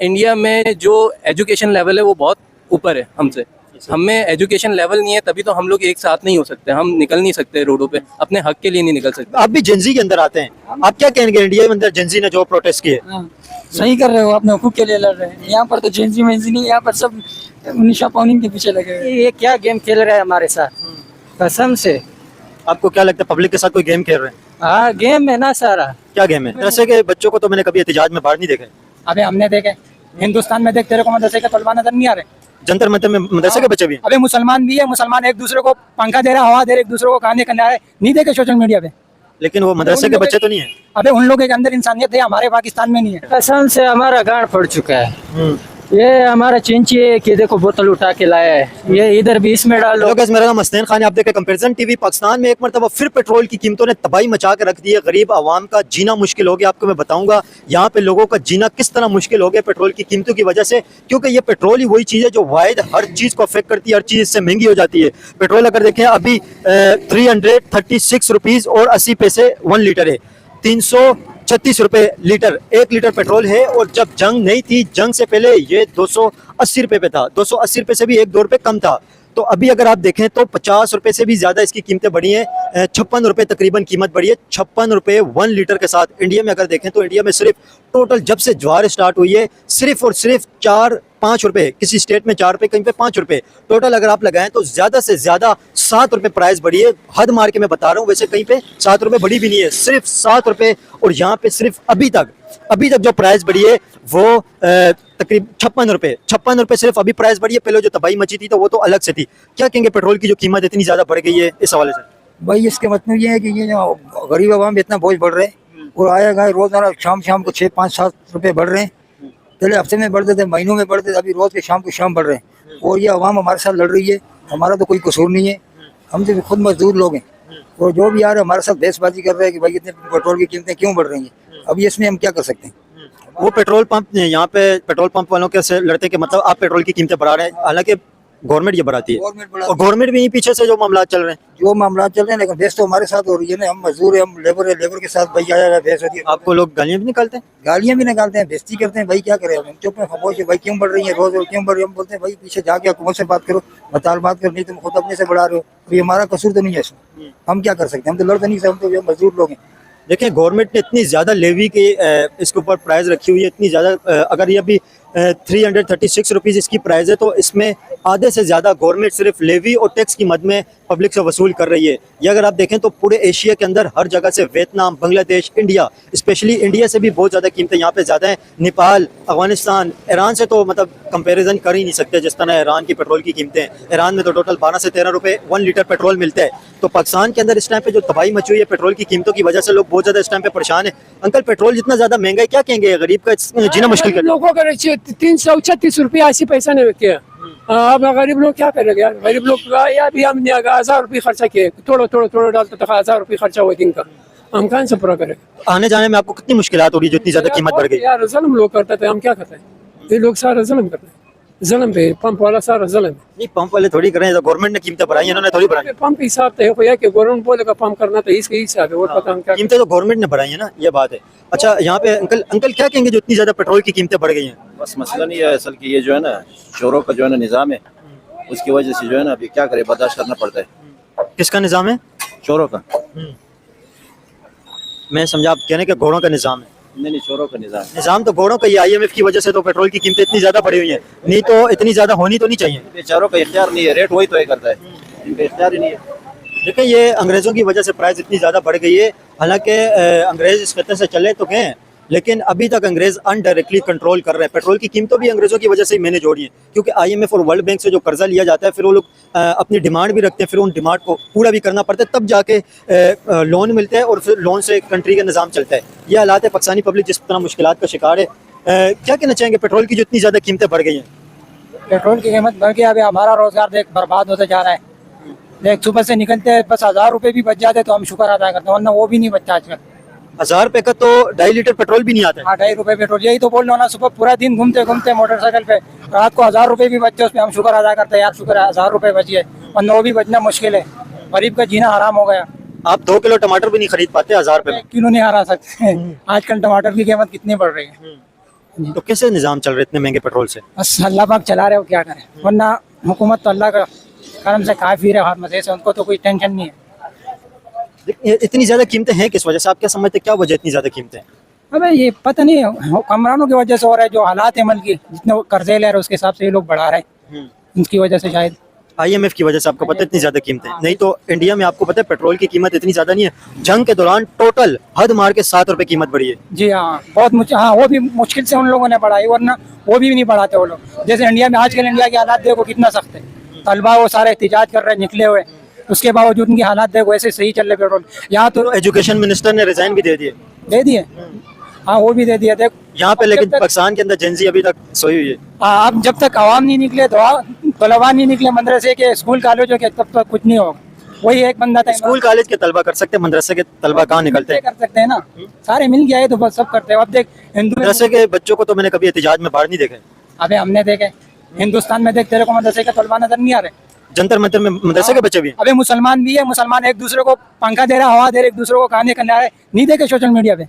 India में जो education level है वो बहुत ऊपर है हमसे। हमें एजुकेशन लेवल नहीं है, तभी तो हम लोग एक साथ नहीं हो सकते, हम निकल नहीं सकते रोडों पे, अपने हक के लिए नहीं निकल सकते। आप भी जेंजी के अंदर आते हैं, आप क्या कहेंगे इंडिया के अंदर जेंजी ने जो प्रोटेस्ट किए? सही कर रहे हो, अपने हकूक के लिए लड़ रहे हैं। यहाँ पर तो जेंजी मेंजी नहीं, यहाँ पर सब निशा पौनिंग के पीछे लगे हुए हैं। ये क्या गेम खेल रहे हैं हमारे साथ, कसम से। आपको क्या लगता है पब्लिक के साथ कोई गेम खेल रहे हैं? हाँ, गेम है ना सारा। क्या गेम है? जैसे कि बच्चों को तो मैंने कभी एहतजाज में बाहर नहीं देखा है। अबे हमने देखे हिंदुस्तान में, देख तेरे को मदरसे के तलबा नजर नहीं आ रहे? जंतर मंतर में मदरसे के बच्चे भी हैं। अबे मुसलमान भी है, मुसलमान एक दूसरे को पंखा दे रहा, हवा दे रहे, एक दूसरे को खाने करने आ रहे, नहीं देखे सोशल मीडिया पे? लेकिन वो मदरसे के बच्चे तो नहीं है। अबे उन लोगों के अंदर इंसानियत है, हमारे पाकिस्तान में नहीं है। कसम से हमारा गांड फट चुका है। ये हमारा चिंची है कि देखो बोतल उठा के लाया है, ये इधर भी इसमें डालो। हेलो गाइस, मेरा नाम मस्तान खान है, आप देख रहे हैं कंपैरिजन टीवी। पाकिस्तान में एक मरतबा फिर पेट्रोल की कीमतों ने तबाही मचा के रख दी है। गरीब आवाम का जीना मुश्किल हो गया। आपको मैं बताऊंगा यहाँ पे लोगों का जीना किस तरह मुश्किल हो गया पेट्रोल की कीमतों की वजह से, क्योंकि ये पेट्रोल ही वही चीज़ है जो वाहिद हर चीज़ को अफेक्ट करती है, हर चीज़ इससे महंगी हो जाती है। पेट्रोल अगर देखें अभी 336 रुपीज़ और 80 पैसे 1 लीटर है, 336 रुपए लीटर 1 लीटर पेट्रोल है। और जब जंग नहीं थी, जंग से पहले ये 280 रुपए पे था, 280 रुपए से भी 1-2 रुपए कम था। तो अभी अगर आप देखें तो 50 रुपए से भी ज्यादा इसकी कीमतें बढ़ी हैं। 56 रुपए तकरीबन कीमत बढ़ी है, 56 रुपए 1 लीटर के साथ। इंडिया में अगर देखें तो इंडिया में सिर्फ टोटल जब से ज्वार स्टार्ट हुई है सिर्फ और सिर्फ 4-5 रुपए, किसी स्टेट में 4 रुपए, कहीं पे 5 रुपए, टोटल अगर आप लगाएं तो ज्यादा से ज्यादा 7 रुपए प्राइस बढ़ी है। हद मार के मैं बता रहा हूँ, वैसे कहीं पे 7 रुपए बढ़ी भी नहीं है, सिर्फ 7 रुपए। और यहाँ पे सिर्फ अभी तक जो प्राइस बढ़ी है वो तकरीबन 56 रुपए सिर्फ अभी प्राइस बढ़ी है। पहले जो तबाही मची थी तो वो तो अलग से थी। क्या कहेंगे पेट्रोल की जो कीमत इतनी ज्यादा बढ़ गई है इस हवाले से? भाई इसके मतलब ये है कि ये जो गरीब आवाम पे इतना बोझ बढ़ रहे हैं, और आया गया रोजाना शाम को 6-5-7 रुपए बढ़ रहे हैं। पहले हफ्ते में बढ़ते थे, महीनों में बढ़ते थे, अभी रोज के शाम को शाम बढ़ रहे हैं। और ये आवाम हमारे साथ लड़ रही है, हमारा तो कोई कसूर नहीं है, हम तो खुद मजदूर लोग हैं। और जो भी आ रहे हमारे साथ बहसबाजी कर रहे हैं कि भाई इतने पेट्रोल की कीमतें क्यों बढ़ रही हैं। अभी इसमें हम क्या कर सकते हैं? वो पेट्रोल पंप, यहाँ पे पेट्रोल पंप वालों के से लड़ते कि मतलब आप पेट्रोल की कीमतें बढ़ा रहे हैं, हालांकि गवर्नमेंट ये बढ़ाती है। और गवर्नमेंट भी यहीं पीछे से जो मामला चल रहे हैं, लेकिन बहस तो हमारे साथ हो रही है ना। हम मजदूर है, हम लेबर है, लेबर के साथ भाई आया बहस होती है। आपको लोग गालियां भी निकालते हैं? गालियां भी निकालते हैं, बेइज्जती करते हैं। भाई क्या करें, हम चुप है, खामोश है। भाई क्यों बढ़ रही है रोज क्यों बढ़ रही है? हम बोलते हैं भाई पीछे जाके हुकूमत से बात करो, बात करो, नहीं तुम खुद अपने से बढ़ा रहे हो। अभी हमारा कसूर तो नहीं है इसमें, हम क्या कर सकते हैं? हम तो लड़ तो नहीं सकते, हम तो मजदूर लोग हैं। देखिए गवर्नमेंट ने इतनी ज़्यादा लेवी की इसके ऊपर प्राइस रखी हुई है, इतनी ज़्यादा। अगर ये अभी 336 रुपीज़ इसकी प्राइस है तो इसमें आधे से ज़्यादा गवर्नमेंट सिर्फ लेवी और टैक्स की मद में पब्लिक से वसूल कर रही है। ये अगर आप देखें तो पूरे एशिया के अंदर हर जगह से, Vietnam, Bangladesh, India, specially India से भी बहुत ज़्यादा कीमतें यहाँ पे ज़्यादा हैं। नेपाल, अफगानिस्तान, ईरान से तो मतलब कंपैरिजन कर ही नहीं सकते जिस तरह ईरान की पेट्रोल की कीमतें हैं। ईरान में तो टोटल 12 से 13 रुपए 1 लीटर पेट्रोल मिलता है। तो पाकिस्तान के अंदर इस टाइम पे जो तबाही मची हुई है पेट्रोल की कीमतों की वजह से लोग बहुत ज़्यादा इस टाइम पे परेशान है। अंकल पेट्रोल जितना ज़्यादा महंगा है, क्या कहेंगे गरीब का जीना मुश्किल कर लोगों का 336 रुपया 80 पैसा ने किया। अब गरीब लोग क्या करेंगे यार? गरीब लोग या भी हमने 1000 रुपये खर्चा किए, थोड़ा डालते तो 1000 रुपये खर्चा हुआ दिन का, हम कहाँ से पूरा करें? आने जाने में आपको कितनी मुश्किलात हो रही है जो इतनी ज्यादा कीमत बढ़ गई? यार जुल्म लोग करते थे, हम क्या करते हैं? ये लोग सारा जुल्म करते हैं, जुल्म पे पंप वाला सारा जुल्म है। नहीं पंप वाले थोड़ी कर रहे हैं, गवर्नमेंट ने कीमतें बढ़ाई, इन्होंने थोड़ी बढ़ाई। पंप हिसाब तो है कि गवर्नमेंट बोलेगा पंप करना तो इसके हिसाब है, और पता हम क्या कीमतें तो गवर्नमेंट ने बढ़ाई है ना, ये बात है। अच्छा यहाँ पे अंकल क्या कहेंगे जो इतनी ज्यादा पेट्रोल की कीमतें बढ़ गई हैं? बस मसला नहीं है असल की, ये जो है ना चोरों का जो है ना निज़ाम है, उसकी वजह से जो है ना अभी क्या करे, बर्दाश्त करना पड़ता है। किसका निज़ाम है? चोरों का। मैं समझा आप कहने के घोड़ों का निज़ाम है? नहीं, चोरों का निज़ाम। निज़ाम तो घोड़ों का ही, IMF की वजह से तो पेट्रोल की कीमतें इतनी ज्यादा बढ़ी हुई हैं, नहीं तो इतनी ज्यादा होनी तो नहीं चाहिए। बेचारों का इख्तियार नहीं है, रेट वही तो करता है, इनका इख्तियार ही नहीं है। देखिए ये अंग्रेज़ों की वजह से प्राइस इतनी ज़्यादा बढ़ गई है। हालांकि अंग्रेज़ इस खत्ते से चले तो गए, लेकिन अभी तक अंग्रेज़ अनडायरेक्टली कंट्रोल कर रहे हैं। पेट्रोल की कीमतों भी अंग्रेज़ों की वजह से ही मैंने जोड़ी है, क्योंकि IMF और वर्ल्ड बैंक से जो कर्जा लिया जाता है फिर वो लोग अपनी डिमांड भी रखते हैं, फिर उन डिमांड को पूरा भी करना पड़ता है, तब जाके लोन मिलते हैं और फिर लोन से कंट्री का निज़ाम चलता है। ये हालात है, पाकिस्तानी पब्लिक जिस तरह मुश्किलात का शिकार है। क्या कहना चाहेंगे पेट्रोल की जो इतनी ज़्यादा कीमतें बढ़ गई हैं? पेट्रोल की कीमत बढ़ गई, अभी हमारा रोजगार देख बर्बाद होता जा रहा है। देख सुबह से निकलते हैं, बस 1000 रुपये भी बच जाते तो हम शुक्र अदा करते हैं, वरना वो भी नहीं बचता आजकल। 1000 रुपये का तो 2.5 लीटर पेट्रोल भी नहीं आता है। 2.5 रुपये पेट्रोल, यही तो बोल रहा हूं ना। सुबह पूरा दिन घूमते घूमते मोटरसाइकिल पे, रात को 1000 रुपये भी बचते, उसमें हम शुक्र अदा करते हैं, यार शुक्र है 1000 रुपये बच गए, वरना वो भी बचना मुश्किल है। गरीब का जीना हराम हो गया। आप 2 किलो टमाटर भी नहीं खरीद पाते 1000 रुपये में। 1 किलो नहीं हरा सकते। आजकल टमाटर की कीमत कितनी बढ़ रही है, तो कैसे निज़ाम चल रहे इतने महंगे पेट्रोल से? बस अल्लाह पाक चला रहे हो, क्या करें, वरना हुकूमत तो अल्लाह का करम से काफी है, हर मजे से, उनको तो कोई टेंशन नहीं है। इतनी ज़्यादा कीमतें हैं किस वजह से? आप क्या समझते हैं, क्या वजह इतनी ज़्यादा कीमतें हैं? अबे ये पता नहीं हुक्मरानों की वजह से हो रहा है, जो हालात है मुल्क की, जितने वो कर्जे ले रहे हैं उसके हिसाब से ये लोग बढ़ा रहे हैं, उनकी वजह से शायद। IMF की वजह से आपको पता है इतनी ज़्यादा कीमतें? नहीं तो इंडिया में आपको पता है पेट्रोल की कीमत इतनी ज़्यादा नहीं है। जंग के दौरान टोटल हद मार के 7 रुपए कीमत बढ़ी है। जी हाँ, बहुत हाँ, वो भी मुश्किल से उन लोगों ने बढ़ाई, वरना वो भी नहीं बढ़ाते वो लोग। जैसे इंडिया में आजकल इंडिया के हालात देखो कितना सख्त है, तलबा वो सारे एहतिजाज कर रहे हैं निकले हुए, उसके बावजूद उनकी हालात देखो ऐसे सही चल रहे पेट्रोल। यहाँ तो एजुकेशन मिनिस्टर ने रिजाइन भी दे दिए। हाँ, वो भी दे दिया देख यहाँ पे, लेकिन पाकिस्तान के अंदर जेंजी अभी तक सोई हुई है। हाँ, अब जब तक आवाम नहीं निकले, तलबा नहीं निकले मदरसे के, स्कूल कॉलेजों के, तब तक कुछ नहीं होगा। वही एक बंदा था, स्कूल कॉलेज के तलबा कर सकते हैं, मदरसे के तलबा कहाँ निकलते हैं? कर सकते हैं ना, सारे मिल गया है तो बस सब करते हैं। अब देख हिंदू मदरसे के बच्चों को तो मैंने कभी एहतिजाज में बाहर नहीं देखे। अबे हमने देखे हिंदुस्तान में, देख तेरे को मदरसे के तलबा नजर नहीं आ रहे? जंतर मंतर में मदरसे के बच्चे भी हैं। अबे मुसलमान भी है, मुसलमान एक दूसरे को पंखा दे रहा, हवा दे रहे, एक दूसरे को खाने करने आ रहे, नहीं देखे सोशल मीडिया पे?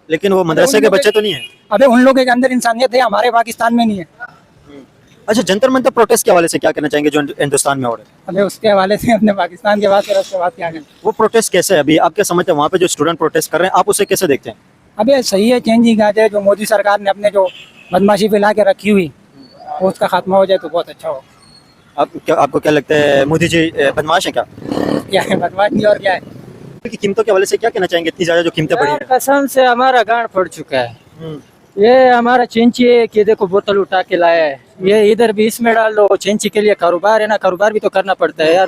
लेकिन वो मदरसे के बच्चे तो नहीं है। अबे उन लोगों के अंदर इंसानियत है, हमारे पाकिस्तान में नहीं है। अच्छा, जंतर मंतर प्रोटेस्ट के हवाले से क्या कहना चाहेंगे जो हिंदुस्तान में हो रहे हैं? अबे उसके हवाले से अपने पाकिस्तान के बात करें, उसके बाद क्या करें। वो प्रोटेस्ट कैसे है? अभी आप क्या समझते हैं वहाँ पे जो स्टूडेंट प्रोटेस्ट कर रहे हैं, आप उसे कैसे देखते हैं? अबे सही है, चेंजिंग आ जाए, जो मोदी सरकार ने अपने जो बदमाशी फैला के रखी हुई वो उसका खात्मा हो जाए तो बहुत अच्छा हो। आपको क्या लगता है, मोदी जी बदमाश है क्या? क्या है बदमाशी और क्या है? की कीमतों के हवाले से क्या कहना चाहेंगे, इतनी ज्यादा जो कीमतें बढ़ी हैं? कसम से हमारा गांड फट चुका है। ये हमारा चेंची है कि देखो बोतल उठा के लाया है, ये इधर भी इसमें डाल दो। चेंची के लिए कारोबार है ना, कारोबार भी तो करना पड़ता है यार।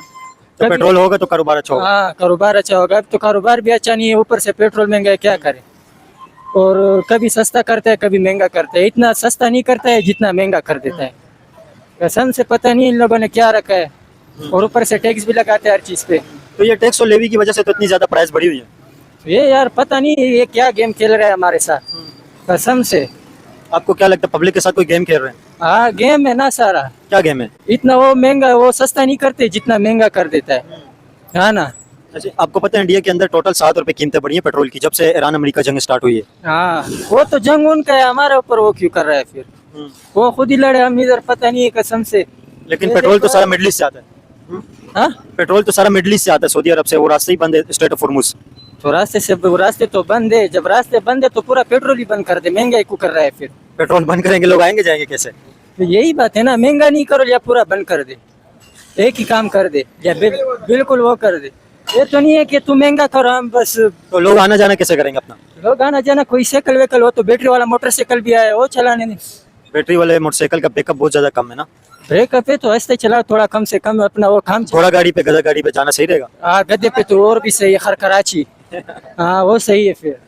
तो पेट्रोल होगा तो कारोबार अच्छा होगा। हाँ, कारोबार अच्छा होगा। अब तो कारोबार भी अच्छा नहीं है, ऊपर से पेट्रोल महंगा है, क्या करें। और कभी सस्ता करता है, कभी महंगा करता है। इतना सस्ता नहीं करता है जितना महंगा कर देता है। कसम से पता नहीं इन लोगों ने क्या रखा है, और ऊपर से टैक्स भी लगाते हैं हर चीज पे। तो ये टैक्स और लेवी की वजह से तो इतनी ज्यादा प्राइस बढ़ी हुई है। ये यार पता नहीं ये क्या गेम खेल रहा है हमारे साथ, कसम से। आपको क्या लगता है, पब्लिक के साथ कोई गेम खेल रहे हैं? हाँ, गेम है ना सारा। क्या गेम है? इतना वो महंगा, वो सस्ता नहीं करते जितना महंगा कर देता है। हाँ ना। अच्छा, आपको पता है इंडिया के अंदर टोटल 7 रुपए कीमतें बढ़ी है पेट्रोल की, जब से ईरान अमेरिका जंग स्टार्ट हुई है। हाँ, वो तो जंग उनका है, हमारे ऊपर वो क्यों कर रहा है फिर? वो खुद ही लड़े, हम इधर पता नहीं है कसम से। लेकिन पेट्रोल तो सारा मिडल ईस्ट से आता है। हाँ, पेट्रोल तो सारा मिडल ईस्ट से आता है, सऊदी अरब से। वो रास्ते ही बंद है, स्ट्रेट ऑफ हॉर्मुज। तो रास्ते तो बंद है। जब रास्ते बंद है तो पूरा पेट्रोल ही बंद कर दे। महंगाई क्यों कर रहा है फिर? पेट्रोल बंद करेंगे, लोग आएंगे जाएंगे कैसे? तो यही बात है ना, महंगा नहीं करो या पूरा बंद कर दे। एक ही काम कर दे या बिल्कुल वो कर दे। ये तो नहीं है कि तू महंगा करो हम बस। तो लोग आना जाना कैसे करेंगे अपना? लोग आना जाना, कोई साइकिल वेकल हो तो बैटरी वाला मोटरसाइकिल भी आया, वो चलाने नहीं। बैटरी वाले मोटरसाइकिल का बैकअप बहुत ज्यादा कम है ना। ब्रेकअप है तो ऐसे चला, थोड़ा कम से कम अपना वो काम। घोड़ा गाड़ी पे, गधा गाड़ी पे जाना सही रहेगा? हाँ, गद्दे पे तो और भी सही है, खरकराची। हाँ, वो सही है फिर।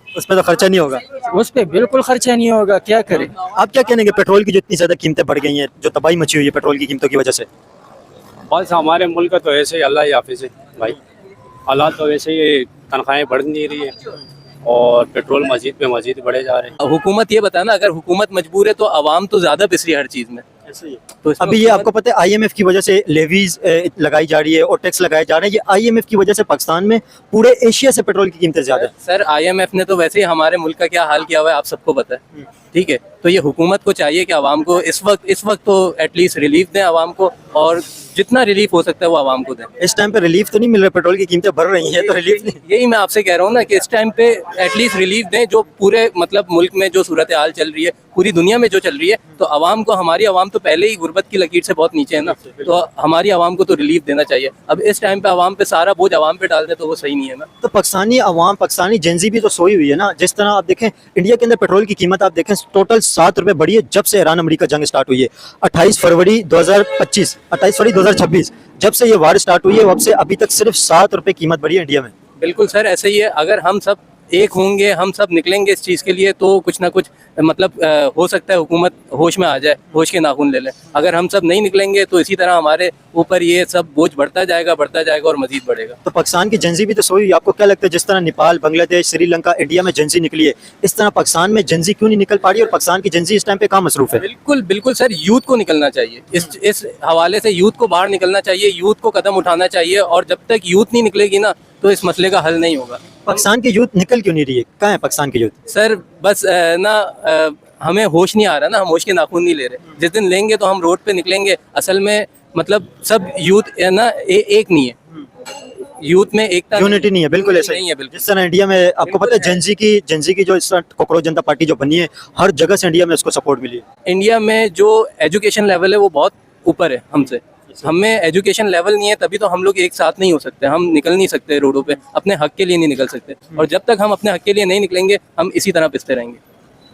उसमें तो खर्चा नहीं होगा। उस पे बिल्कुल खर्चा नहीं होगा, क्या करे। आप क्या कहेंगे पेट्रोल की जो इतनी ज्यादा कीमतें बढ़ गई हैं, जो तबाही मची हुई है पेट्रोल की कीमतों की वजह से? बस हमारे मुल्क का तो ऐसे ही, अल्लाह ही हाफिज है भाई। हालात तो वैसे ही, तनख्वाहें बढ़ नहीं रही है और पेट्रोल मजीद पे मजीद बढ़े जा रहे हैं। हुकूमत ये बताना, अगर हुकूमत मजबूर है तो आवाम तो ज्यादा पिस रही है हर चीज में। तो इसमें अभी ये आपको पता है IMF की वजह से लेवीज लगाई जा रही है और टैक्स लगाए जा रहे हैं। ये IMF की वजह से पाकिस्तान में पूरे एशिया से पेट्रोल की कीमतें ज्यादा है। सर, IMF ने तो वैसे ही हमारे मुल्क का क्या हाल किया हुआ है आप सबको पता है, ठीक है। तो ये हुकूमत को चाहिए कि आवाम को इस वक्त तो एटलीस्ट रिलीफ दें आवाम को, और जितना रिलीफ हो सकता है वो आवाम को दें। इस टाइम पे रिलीफ तो नहीं मिल रहा, पेट्रोल की कीमतें बढ़ रही हैं तो रिलीफ नहीं। यही मैं आपसे कह रहा हूँ ना कि इस टाइम पे एटलीस्ट रिलीफ दें, जो पूरे मतलब मुल्क में जो सूरत हाल चल रही है, पूरी दुनिया में जो चल रही है, तो आवाम को, हमारी आवाम तो पहले ही गुर्बत की लकीर से बहुत नीचे है ना, तो हमारी आवाम को तो रिलीफ देना चाहिए। अब इस टाइम पे आवाम पे सारा बोझ आवाम पे डाल दे तो वो सही नहीं है ना। तो पाकिस्तानी आवाम, पाकिस्तानी जेंजी भी तो सोई हुई है ना। जिस तरह आप देखें इंडिया के अंदर पेट्रोल की कीमत आप देखें टोटल 7 रुपए बढ़ी है जब से ईरान अमेरिका जंग स्टार्ट हुई है। 28 फरवरी 2026 जब से ये वार स्टार्ट हुई है, अब से अभी तक सिर्फ 7 रुपए कीमत बढ़ी है इंडिया में। बिल्कुल सर, ऐसे ही है। अगर हम सब एक होंगे, हम सब निकलेंगे इस चीज़ के लिए, तो कुछ ना कुछ मतलब हो सकता है हुकूमत होश में आ जाए, होश के नाखून ले ले। अगर हम सब नहीं निकलेंगे तो इसी तरह हमारे ऊपर ये सब बोझ बढ़ता जाएगा और मजीद बढ़ेगा। तो पाकिस्तान की जेंजी भी तो सोई हुई। आपको क्या लगता है जिस तरह नेपाल, बांग्लादेश, श्रीलंका, इंडिया में जेंजी निकली है, इस तरह पाकिस्तान में जेंजी क्यों नहीं निकल पा रही और पाकिस्तान की जेंजी इस टाइम पे कहाँ मसरूफ है? बिल्कुल बिल्कुल सर, यूथ को निकलना चाहिए। इस हवाले से यूथ को बाहर निकलना चाहिए, यूथ को कदम उठाना चाहिए, और जब तक यूथ नहीं निकलेगी ना तो इस मसले का हल नहीं होगा। पाकिस्तान की यूथ निकल क्यों नहीं रही है? कहाँ है पाकिस्तान की यूथ? सर बस हमें होश नहीं आ रहा ना, हम होश के नाखून नहीं ले रहे। जिस दिन लेंगे तो हम रोड पे निकलेंगे। असल में मतलब सब यूथ है ना, एक नहीं है, यूथ में एकता यूनिटी नहीं है, बिल्कुल ऐसा नहीं है, बिल्कुल। जिस तरह इंडिया में आपको पता है जेंजी की जो इस तरह कॉकरोच जनता पार्टी जो बनी है, हर जगह से इंडिया में उसको सपोर्ट मिली है। इंडिया में जो एजुकेशन लेवल है वो बहुत ऊपर है हमसे। हमें एजुकेशन लेवल नहीं है, तभी तो हम लोग एक साथ नहीं हो सकते, हम निकल नहीं सकते रोडों पे, अपने हक के लिए नहीं निकल सकते। और जब तक हम अपने हक के लिए नहीं निकलेंगे, हम इसी तरह पिसते रहेंगे।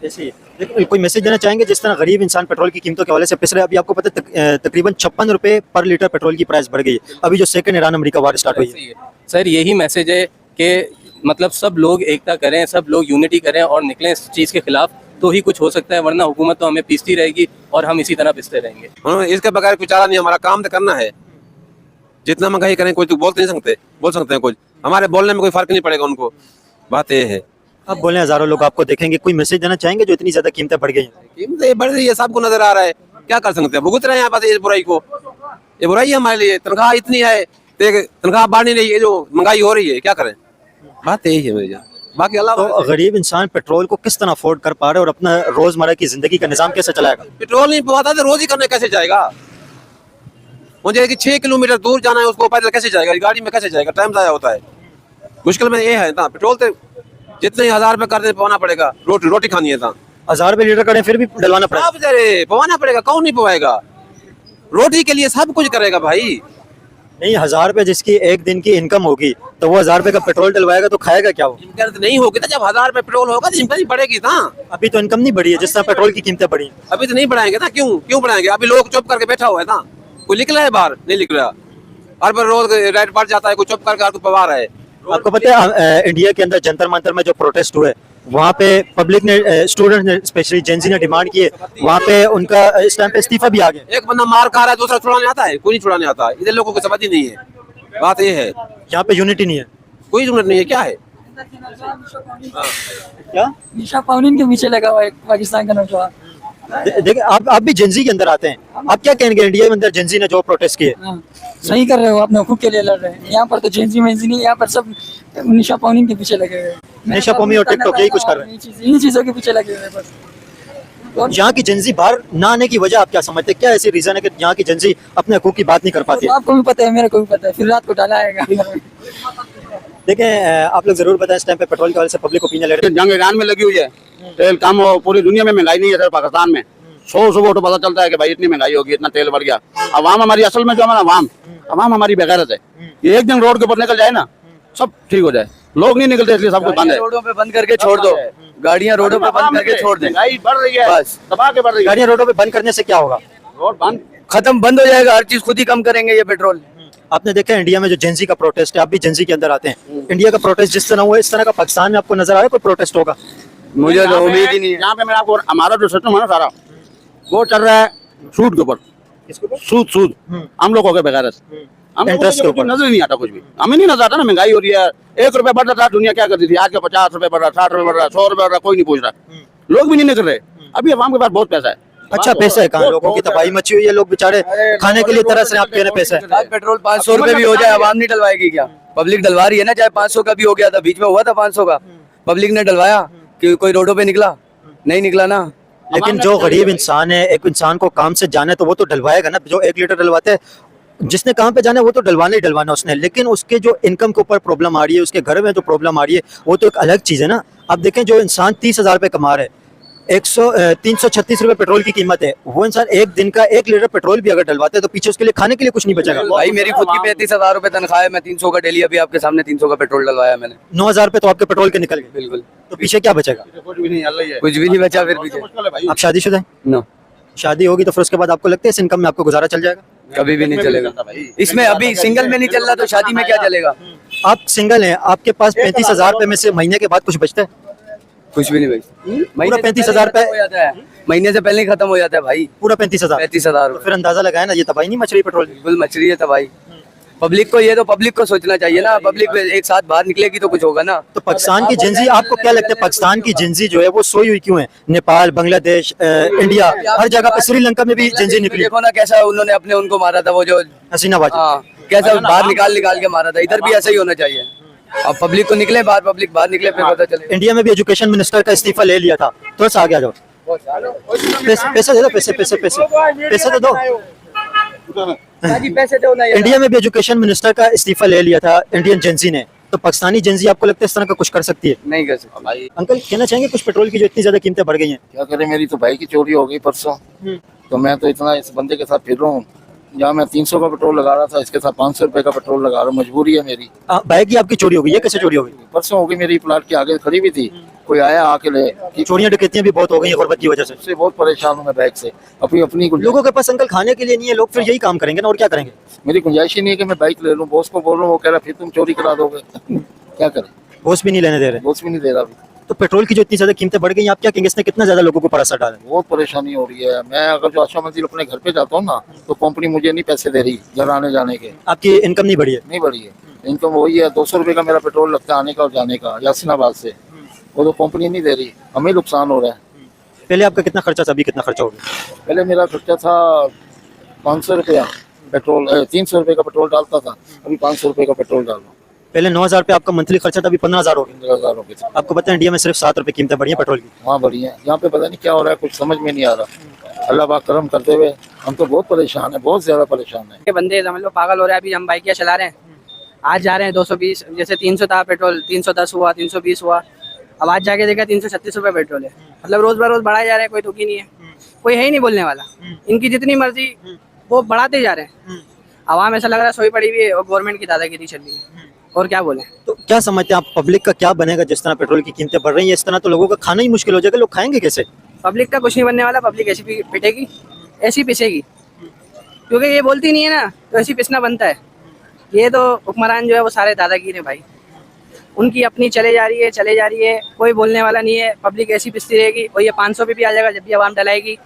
ऐसे ही देखो, कोई मैसेज देना चाहेंगे जिस तरह गरीब इंसान पेट्रोल की कीमतों के हवाले से पिस रहे हैं? अभी आपको पता है तकरीबन 56 रुपए पर लीटर पेट्रोल की प्राइस बढ़ गई है, अभी जो सेकंड ईरान अमेरिका वार स्टार्ट हुई है। सर यही मैसेज है कि मतलब सब लोग एकता करें, सब लोग यूनिटी करें और निकलें इस चीज़ के खिलाफ, तो ही कुछ हो सकता है, वरना हुकूमत तो हमें पीसती रहेगी और हम इसी तरह पिसते रहेंगे। इसके बगैर कुछ चारा नहीं, हमारा काम तो करना है। जितना महंगाई करें कोई तो बोल नहीं सकते, बोल सकते हैं कुछ, हमारे बोलने में कोई फर्क नहीं पड़ेगा उनको। बात ये है। अब बोले हजारों लोग आपको देखेंगे, कोई मैसेज देना चाहेंगे जो इतनी ज्यादा कीमतें बढ़ गई हैं? कीमतें बढ़ रही है, सबको नजर आ रहा है, क्या कर सकते हैं, भुगत रहे हैं बस इस बुराई को। ये बुराई है हमारे लिए, तनख्वाह इतनी है, तनख्वाह बढ़ नहीं रही है, जो महंगाई हो रही है, क्या करें। बात यही है मेरी जान, बाकी अल्लाह। तो गरीब इंसान पेट्रोल को किस तरह अफोर्ड कर पा रहे हैं और अपना रोजमर्रा की जिंदगी का निजाम कैसे चलाएगा? पेट्रोल नहीं पवाता तो रोज ही करने कैसे जाएगा? मुझे कि 6 किलोमीटर दूर जाना है, उसको पैदल कैसे जाएगा, गाड़ी में कैसे जाएगा, टाइम ज़ाया होता है। मुश्किल में ये है ना, पेट्रोल तो जितने 1000 रुपए कर दे पवाना पड़ेगा, रोटी खानी है तो 1000 रुपए लीटर करें फिर भी डलवाना पड़ेगा। आप बेचारे पवाना पड़ेगा, कौन नहीं पवाएगा? रोटी के लिए सब कुछ करेगा भाई। नहीं, 1000 रुपए जिसकी एक दिन की इनकम होगी तो वो 1000 रुपए का पेट्रोल डलवाएगा तो खाएगा क्या वो? इनकम नहीं होगी तो जब 1000 रुपए पेट्रोल होगा तो इनकम नहीं बढ़ेगी ना। अभी तो इनकम नहीं बढ़ी है जिस तरह पेट्रोल की कीमतें बढ़ी हैं। अभी तो नहीं बढ़ाएंगे ना, क्यों बढ़ाएंगे? अभी लोग चुप करके बैठा हुआ है ना, कोई निकला है बाहर? नहीं निकल रहा। हर बार रोज रेट बढ़ जाता है, कोई चुप करके पवा रहा है। आपको पता है इंडिया के अंदर जंतर मंतर में जो प्रोटेस्ट हुए, वहाँ पे पब्लिक ने, स्टूडेंट ने, स्पेशली जेंजी ने डिमांड की है, वहाँ पे उनका इस टाइम पे इस्तीफा भी आ गया। एक बंदा मार खा रहा है, दूसरा छुड़ाने आता है, कोई नहीं छुड़ाने आता। इधर लोगों को समझ ही नहीं है। बात ये है, यहाँ पे यूनिटी नहीं है। कोई जरूरत नहीं है। क्या है क्या निशा पाउनिन के पीछे लगा हुआ है पाकिस्तान का नौजवान। देखिए, आप भी जेंजी के अंदर आते हैं, आप क्या कहेंगे इंडिया के अंदर जेंजी ने जो प्रोटेस्ट किए? हाँ, सही कर रहे हो, अपने हुकूक के लिए लड़ रहे हैं। यहाँ पर तो जेंजी मेंजी नहीं, यहाँ पर सब निशा पाउनिन के पीछे लगे हुए हैं। निशा पौनी और टिकटॉक यही कुछ कर रहे हैं। इन चीजों के पीछे लगे हुए हैं बस। यहाँ की जेंजी बाहर ना आने की वजह आप क्या समझते हैं? क्या ऐसी रीजन है कि यहाँ की जेंजी अपने हकूक की बात नहीं कर पाती? आपको भी पता है, मेरे को भी पता है, फिर रात को डाला आएगा। देखें, आप लोग जरूर बताएं इस टाइम पे पेट्रोल के हवाले से पब्लिक ओपिनियन ले रहे हैं। जंग ईरान में लगी हुई है, तेल कम हो, पूरी दुनिया में महंगाई नहीं है, सर पाकिस्तान में 100 सुबह तो पता चलता है कि भाई इतनी महंगाई होगी, इतना तेल बढ़ गया। अवाम हमारी, असल में जो हमारा अवाम हमारी बेगैरत है। ये एक दिन रोड के ऊपर निकल जाए ना, सब ठीक हो जाए। लोग नहीं निकलते, इसलिए सब कुछ बंद है। रोडों पे बंद करके छोड़ दो, गाड़ियां रोडों पे बंद करके छोड़ दें। महंगाई बढ़ रही है, बस दबा के बढ़ रही है। गाड़ियाँ रोडों पे बंद करने से क्या होगा? रोड बंद खत्म, बंद हो जाएगा, हर चीज खुद ही कम करेंगे ये पेट्रोल। आपने देखा इंडिया में जो जेंजी का प्रोटेस्ट है, आप भी जेंजी के अंदर आते हैं, इंडिया का प्रोटेस्ट जिस तरह हुआ इस तरह का पाकिस्तान में आपको नजर आ रहा है कोई प्रोटेस्ट होगा? मुझे तो उम्मीद ही नहीं है। यहाँ पे मैं आपको, हमारा जो सिस्टम है ना सारा, वो चल रहा है सूद के ऊपर। सूद हम लोगों के बगैर हम इंटरेस्ट के ऊपर नजर नहीं आता कुछ भी, हमें नहीं नजर आता ना। महंगाई हो रही है, 1 रुपया बढ़ रहा था, दुनिया क्या करती थी, आज का 50 रुपए बढ़ रहा, 60 रुपए बढ़ रहा, 100 रुपए बढ़ रहा, कोई नहीं पूछ रहा, लोग भी नहीं निकल रहे। अभी अवाम के पास बहुत पैसा है। अच्छा पैसा है, कहाँ लोगों की तबाही मची हुई है, लोग बेचारे खाने के लिए तरस रहे हैं, आप कह रहे पैसा है। पेट्रोल 500 रुपए भी हो जाए, आवाम नहीं डलवाएगी क्या? पब्लिक डलवा रही है ना, चाहे 500 का भी हो गया था, बीच में हुआ था 500 का, पब्लिक ने डलवाया कि कोई रोडों पे निकला? नहीं निकला ना। लेकिन जो गरीब इंसान है, एक इंसान को काम से जाना है तो वो तो डलवाएगा ना। जो 1 लीटर डलवाते हैं, जिसने काम पे जाना है वो तो डलवाना ही डलवाना उसने, लेकिन उसके जो इनकम के ऊपर प्रॉब्लम आ रही है, उसके घर में जो प्रॉब्लम आ रही है, वो तो एक अलग चीज़ है ना। आप देखें, जो इंसान 30,000 रुपये कमा रहा है, 336 रुपए पेट्रोल की कीमत है, वो इंसान एक दिन का 1 लीटर पेट्रोल भी अगर डलवाते हैं तो पीछे उसके लिए खाने के लिए कुछ नहीं बचेगा। भाई मेरी खुद की 35,000 रुपए तनख्वाह है, मैं 300 का डेली अभी आपके सामने 300 का पेट्रोल डलवाया मैंने। 9,000 रुपए तो आपके पेट्रोल के निकल गए, बिल्कुल। तो पीछे क्या बचेगा? कुछ भी नहीं, अल्लाह ही है। कुछ भी नहीं बचा फिर पीछे। आप शादीशुदा हैं? नो, शादी होगी तो फिर उसके बाद आपको लगता है इस इनकम में आपको गुजारा चल जाएगा? कभी भी नहीं चलेगा। इसमें अभी सिंगल में नहीं चल रहा तो शादी में क्या चलेगा? आप सिंगल हैं, आपके पास 35,000 रुपए में से महीने के बाद कुछ बचता है? कुछ भी नहीं भाई, पूरा 35,000 रुपए हो जाता है, महीने से पहले ही खत्म हो जाता है भाई। पूरा 35,000? 35,000 तो फिर अंदाजा लगाया ना, ये तबाही नहीं मच रही पेट्रोल की? बिल्कुल मच रही है तबाही। पब्लिक को, ये तो पब्लिक को सोचना चाहिए ना, पब्लिक एक साथ बाहर निकलेगी तो कुछ होगा ना। तो पाकिस्तान की जिंजी, आपको क्या लगता है पाकिस्तान की जिंजी जो है वो सोई हुई क्यों है? नेपाल, बांग्लादेश, इंडिया, हर जगह पे, श्रीलंका में भी जिंजी निकली। देखो ना कैसा उन्होंने अपने उनको मारा था, वो जो हसीना बाजी। हाँ, कैसा बाहर निकाल के मारा था। इधर भी ऐसा ही होना चाहिए। अब पब्लिक को निकले बाहर, पब्लिक बाहर निकले, फिर पता चले। इंडिया में भी एजुकेशन मिनिस्टर का इस्तीफा ले लिया था, थोड़ा सा आगे आ जाओ। पैसे दे दो, पैसे पैसे पैसे पैसे तो दो। पैसे दो ना इंडिया में भी एजुकेशन मिनिस्टर का इस्तीफा ले लिया था इंडियन जेंजी ने, तो पाकिस्तानी जेंजी आपको लगता है इस तरह का कुछ कर सकती है? नहीं कर सकते भाई अंकल कहना चाहेंगे कुछ पेट्रोल की जो इतनी ज्यादा कीमतें बढ़ गई हैं? क्या करें, मेरी तो भाई की चोरी हो गई परसों, तो मैं तो इतना इस बंदे के साथ फिर रहा हूँ। जहाँ मैं 300 का पेट्रोल लगा रहा था, इसके साथ 500 रुपए का पेट्रोल लगा रहा हूँ, मजबूरी है मेरी। बाइक की आपकी चोरी हो गई है, कैसे चोरी हो गई? परसों हो गई, मेरी प्लाट के आगे खड़ी हुई थी, कोई आया आके ले कि चोरियां डकैतियां भी बहुत हो गई हैं गुर्बत की वजह से। उससे बहुत परेशान हूँ मैं बैग से, अपनी अपनी लोगों के पास अंकल खाने के लिए नहीं है, लोग फिर यही काम करेंगे ना, और क्या करेंगे? मेरी गुंजाइश ही नहीं है कि मैं बाइक ले लूँ। बॉस को बोल रहा हूँ, वो कह रहा फिर तुम चोरी करा दोगे। क्या करें, बॉस भी नहीं लेने दे रहे। बॉस भी नहीं दे रहा अभी। तो पेट्रोल की जो इतनी ज्यादा कीमतें बढ़ गई हैं, आप क्या कहेंगे इसने कितना ज्यादा लोगों को पर असर डाला है? बहुत परेशानी हो रही है। मैं अगर जो आशा मंजिल अपने घर पे जाता हूँ ना, तो कंपनी मुझे नहीं पैसे दे रही घर आने जाने के। आपकी इनकम नहीं बढ़ी है? नहीं बढ़ी है इनकम, वही है 200 रुपए का मेरा पेट्रोल लगता है आने का और जाने का यासिनाबाद से, वो तो कंपनी नहीं दे रही, हमें नुकसान हो रहा है। पहले आपका कितना खर्चा था, अभी कितना खर्चा हो गया? पहले मेरा खर्चा था 500 रुपया पेट्रोल, 300 रुपए का पेट्रोल डालता था, अभी 500 रुपए का पेट्रोल डाल रहा हूँ। पहले 9,000 रुपये आपका मंथली खर्चा था, अभी 15,000 हो गया। 15,000 रुपए से आपको पता है इंडिया में सिर्फ 7 रुपए कीमतें बढ़ी हैं पेट्रोल की। वहाँ बढ़ी है, यहाँ पे पता नहीं क्या हो रहा है, कुछ समझ में नहीं आ रहा। अल्लाह पाक करम करते हुए हम तो बहुत परेशान है, बहुत ज्यादा परेशान है। के बंदे समझ लो पागल हो रहे हैं। अभी हम बाइक चला रहे हैं, आज जा रहे हैं 220, जैसे 300 था पेट्रोल, 310 हुआ, 320 हुआ, अब आज जाके देखा 336 रुपए पेट्रोल है। मतलब रोज बरोज बढ़ाए जा रहे हैं, कोई दुखी नहीं है, कोई है ही नहीं बोलने वाला। इनकी जितनी मर्जी वो बढ़ाते जा रहे हैं। आवाम ऐसा लग रहा है सोई पड़ी हुई है और गवर्नमेंट की दादागिरी चल रही है, और क्या बोले। तो क्या समझते हैं आप, पब्लिक का क्या बनेगा जिस तरह पेट्रोल की कीमतें बढ़ रही हैं? इस तरह तो लोगों का खाना ही मुश्किल हो जाएगा, लोग खाएंगे कैसे? पब्लिक का कुछ नहीं बनने वाला, पब्लिक ऐसी पिटेगी, ऐसी पिसेगी, क्योंकि ये बोलती नहीं है ना, तो ऐसी पिसना बनता है। ये तो हुक्मरान जो है वो सारे दादागिरी है भाई, उनकी अपनी चले जा रही है, कोई बोलने वाला नहीं है। पब्लिक ऐसी पिसती रहेगी, और ये 500 पे भी आ जाएगा जब भी आवाम डलाएगी,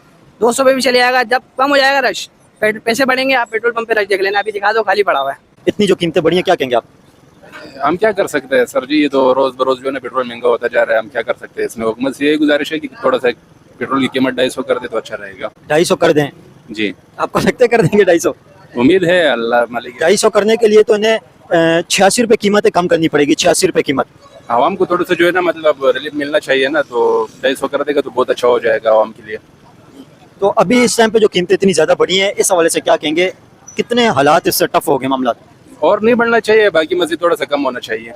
200 पे भी चले जाएगा जब कम हो जाएगा रश, पैसे बढ़ेंगे। आप पेट्रोल पंप पे रश देख लेना, अभी दिखा दो खाली पड़ा हुआ है। इतनी जो कीमतें बढ़ी हैं, क्या कहेंगे आप? हम क्या कर सकते हैं सर जी, ये तो रोज बरोज जो है ना पेट्रोल महंगा होता जा रहा है। हम क्या कर सकते हैं इसमें? हुकूमत से यही गुजारिश है कि थोड़ा सा पेट्रोल की कीमत 250 कर दे तो अच्छा रहेगा। 250 कर दें? जी, आपको लगता है कर देंगे 250? उम्मीद है, अल्लाह मालिक। 250 करने के लिए तो इन्हें 86 रुपए कीमतें कम करनी पड़ेगी, 86 रुपए कीमत। आवाम को थोड़ा सा जो है ना मतलब रिलीफ मिलना चाहिए ना, तो 250 कर देगा तो बहुत अच्छा हो जाएगा आवाम के लिए। तो अभी इस टाइम पे जो कीमतें इतनी ज्यादा बढ़ी हैं, इस हवाले से क्या कहेंगे, कितने हालात इससे टफ हो गए मामला? और नहीं बढ़ना चाहिए, बाकी मजीद थोड़ा सा कम होना चाहिए।